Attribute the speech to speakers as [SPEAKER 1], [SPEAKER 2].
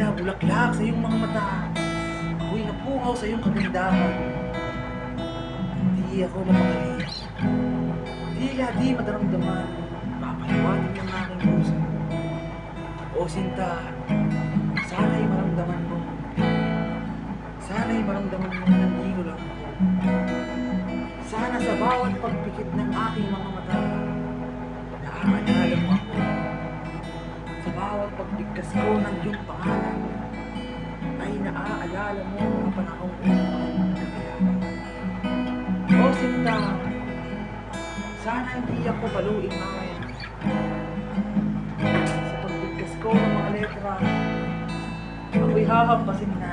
[SPEAKER 1] tila bulaklak sa iyong mga mata. Ako'y napuhaw sa iyong kagandahan. Hindi ako mapakali. Tila di madaramdaman. Papaliwatin ng aking puso. O sinta, sana'y maramdaman mo. Sana'y maramdaman mo na nandito lang ako. Sana sa bawat pagpikit ng aking mga mata, naaalala mo ako. Sa bawat pagbigkas ko ng iyong pangalan, ay naaalala mo ang panahong unang O sinta, sana hindi ako paluin mamaya. Sa pagbigkas ko ng mga letra, ako'y hahampasin na.